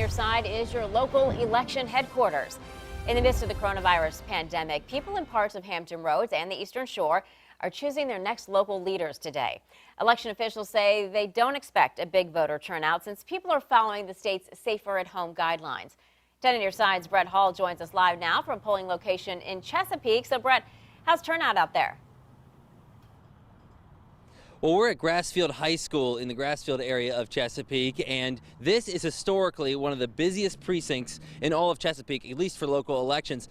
Your Side is your local election headquarters. In the midst of the coronavirus pandemic, people in parts of Hampton Roads and the Eastern Shore are choosing their next local leaders today. Election officials say they don't expect a big voter turnout since people are following the state's safer at home guidelines. 10 on Your Side's Brett Hall joins us live now from a polling location in Chesapeake. So, Brett, how's turnout out there? Well, we're at Grassfield High School in the Grassfield area of Chesapeake, and this is historically one of the busiest precincts in all of Chesapeake, at least for local elections.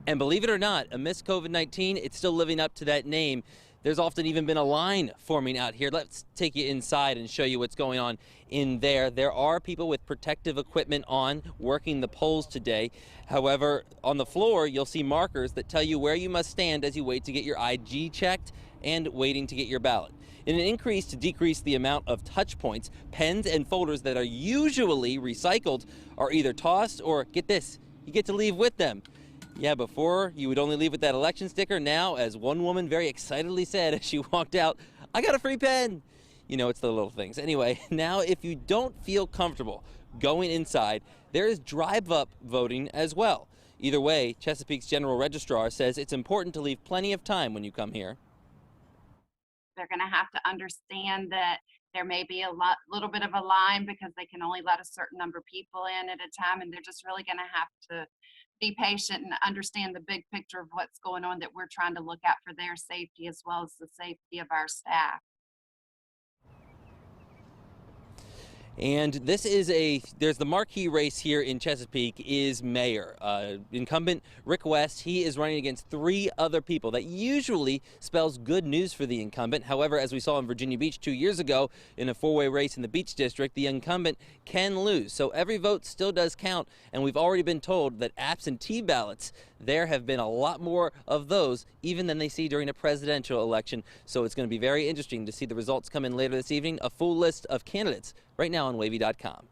And believe it or not, amidst COVID-19, it's still living up to that name. There's often even been a line forming out here. Let's take you inside and show you what's going on in there. There are people with protective equipment on working the polls today. However, on the floor, you'll see markers that tell you where you must stand as you wait to get your ID checked and waiting to get your ballot. In an increase to decrease the amount of touch points, pens and folders that are usually recycled are either tossed or, get this, you get to leave with them. Yeah, before you would only leave with that election sticker. Now, as one woman very excitedly said as she walked out, I got a free pen. You know, it's the little things. Anyway, now if you don't feel comfortable going inside, there is drive-up voting as well. Either way, Chesapeake's General Registrar says it's important to leave plenty of time when you come here. They're going to have to understand that there may be a little bit of a line because they can only let a certain number of people in at a time, and they're just really going to have to be patient and understand the big picture of what's going on, that we're trying to look out for their safety as well as the safety of our staff. And this is there's the marquee race here in Chesapeake is mayor. Incumbent Rick West, he is running against 3 other people. That usually spells good news for the incumbent. However, as we saw in Virginia Beach 2 years ago in a 4-way race in the Beach District, the incumbent can lose. So every vote still does count. And we've already been told that absentee ballots, there have been a lot more of those even than they see during a presidential election. So it's going to be very interesting to see the results come in later this evening. A full list of candidates right now on wavy.com.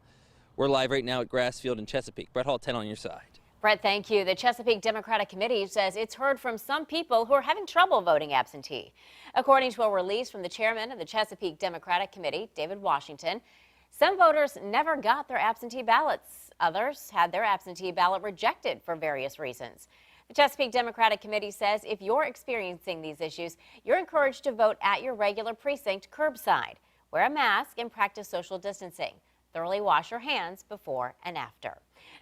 We're live right now at Grassfield in Chesapeake. Brett Hall, 10 on Your Side. Brett, thank you. The Chesapeake Democratic Committee says it's heard from some people who are having trouble voting absentee. According to a release from the chairman of the Chesapeake Democratic Committee, David Washington, some voters never got their absentee ballots. Others had their absentee ballot rejected for various reasons. The Chesapeake Democratic Committee says if you're experiencing these issues, you're encouraged to vote at your regular precinct curbside. Wear a mask and practice social distancing. Thoroughly wash your hands before and after.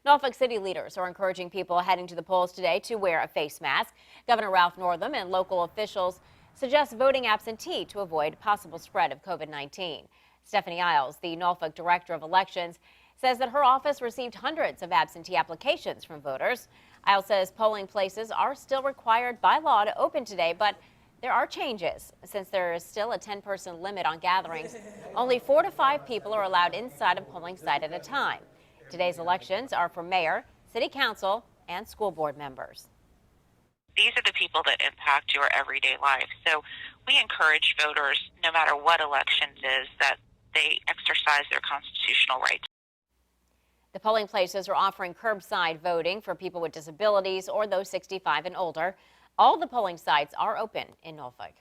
Norfolk City leaders are encouraging people heading to the polls today to wear a face mask. Governor Ralph Northam and local officials suggest voting absentee to avoid possible spread of COVID-19. Stephanie Isles, the Norfolk Director of Elections, says that her office received hundreds of absentee applications from voters. Isles says polling places are still required by law to open today, but there are changes. Since there is still a 10-person limit on gatherings, only 4 to 5 people are allowed inside a polling site at a time. Today's elections are for mayor, city council, and school board members. These are the people that impact your everyday life. So we encourage voters, no matter what elections is, that they exercise their constitutional rights. The polling places are offering curbside voting for people with disabilities or those 65 and older. All the polling sites are open in Norfolk.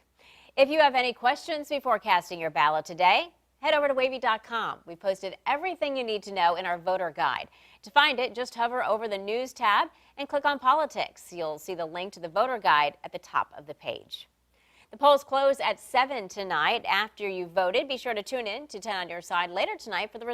If you have any questions before casting your ballot today, head over to wavy.com. We posted everything you need to know in our voter guide. To find it, just hover over the News tab and click on Politics. You'll see the link to the voter guide at the top of the page. The polls close at 7 tonight. After you've voted, be sure to tune in to 10 on Your Side later tonight for the results.